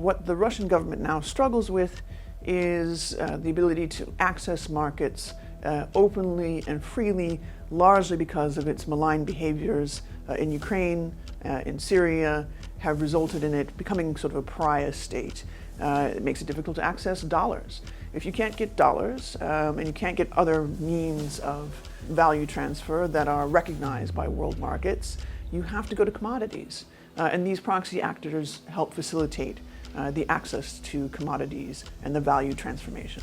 What the Russian government now struggles with is the ability to access markets openly and freely, largely because of its malign behaviors in Ukraine, in Syria, have resulted in it becoming sort of a pariah state. It makes it difficult to access dollars. If you can't get dollars and you can't get other means of value transfer that are recognized by world markets, you have to go to commodities. And these proxy actors help facilitate the access to commodities and the value transformation.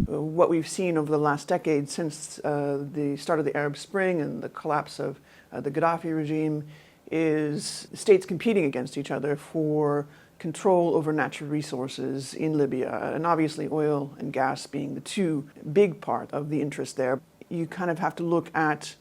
What we've seen over the last decade since the start of the Arab Spring and the collapse of the Gaddafi regime is states competing against each other for control over natural resources in Libya, and obviously oil and gas being the two big part of the interest there. You kind of have to look at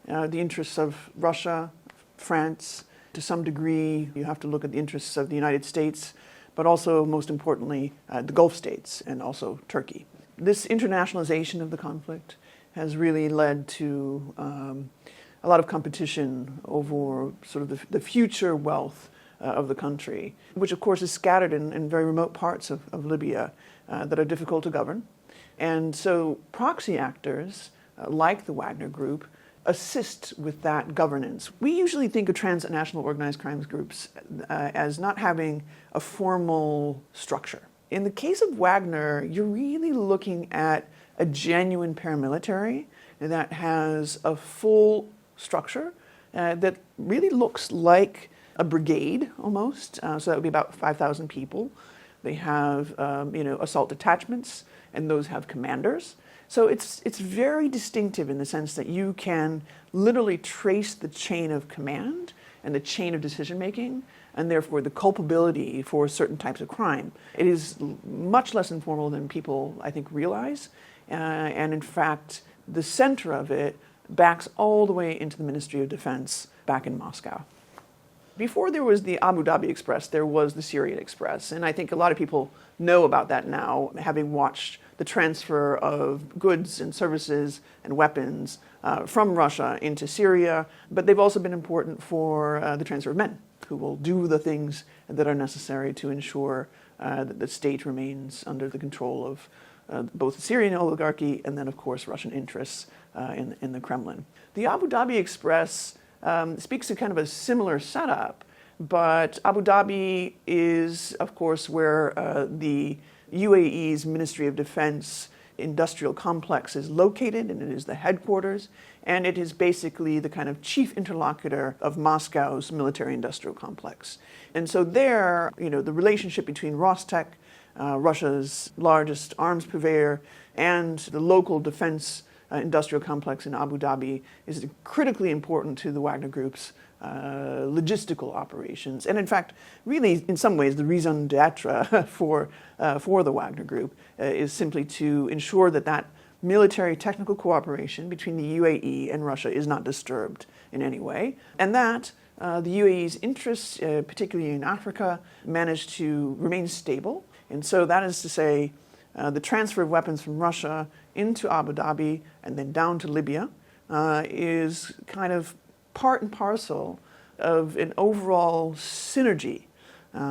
the interests of Russia, France, to some degree. You have to look at the interests of the United States, but also, most importantly, the Gulf states and also Turkey. This internationalization of the conflict has really led to a lot of competition over sort of the future wealth of the country, which of course is scattered in very remote parts of Libya that are difficult to govern. And so proxy actors like the Wagner Group assist with that governance. We usually think of transnational organized crimes groups as not having a formal structure. In the case of Wagner, you're really looking at a genuine paramilitary that has a full structure that really looks like a brigade almost. So that would be about 5,000 people. They have assault detachments, and those have commanders. So it's very distinctive in the sense that you can literally trace the chain of command and the chain of decision making, and therefore the culpability for certain types of crime. It is much less informal than people, I think, realize. And in fact, the center of it backs all the way into the Ministry of Defense back in Moscow. Before there was the Abu Dhabi Express, there was the Syrian Express. And I think a lot of people know about that now, having watched the transfer of goods and services and weapons from Russia into Syria. But they've also been important for the transfer of men who will do the things that are necessary to ensure that the state remains under the control of both the Syrian oligarchy and then, of course, Russian interests in the Kremlin. The Abu Dhabi Express speaks to kind of a similar setup, but Abu Dhabi is, of course, where the UAE's Ministry of Defense industrial complex is located, and it is the headquarters, and it is basically the kind of chief interlocutor of Moscow's military-industrial complex. And so there, the relationship between Rostec, Russia's largest arms purveyor, and the local defense industrial complex in Abu Dhabi is critically important to the Wagner Group's logistical operations. And in fact, really, in some ways, the raison d'etre for the Wagner Group is simply to ensure that military technical cooperation between the UAE and Russia is not disturbed in any way, and that the UAE's interests, particularly in Africa, manage to remain stable. And so that is to say, the transfer of weapons from Russia into Abu Dhabi and then down to Libya is kind of part and parcel of an overall synergy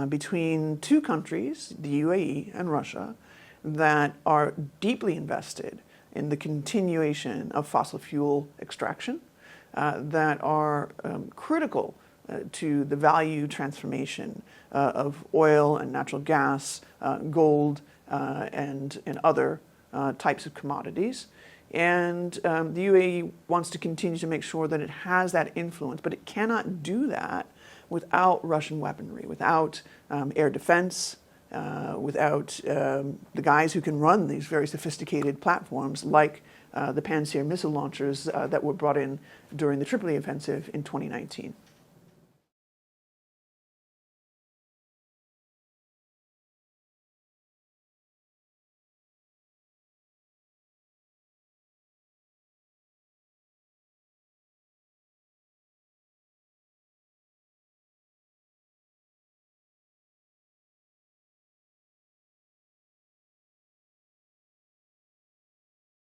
between two countries, the UAE and Russia, that are deeply invested in the continuation of fossil fuel extraction, that are critical to the value transformation of oil and natural gas, gold, and other types of commodities. And the UAE wants to continue to make sure that it has that influence, but it cannot do that without Russian weaponry, without air defense, without the guys who can run these very sophisticated platforms like the Pantsir missile launchers that were brought in during the Tripoli offensive in 2019.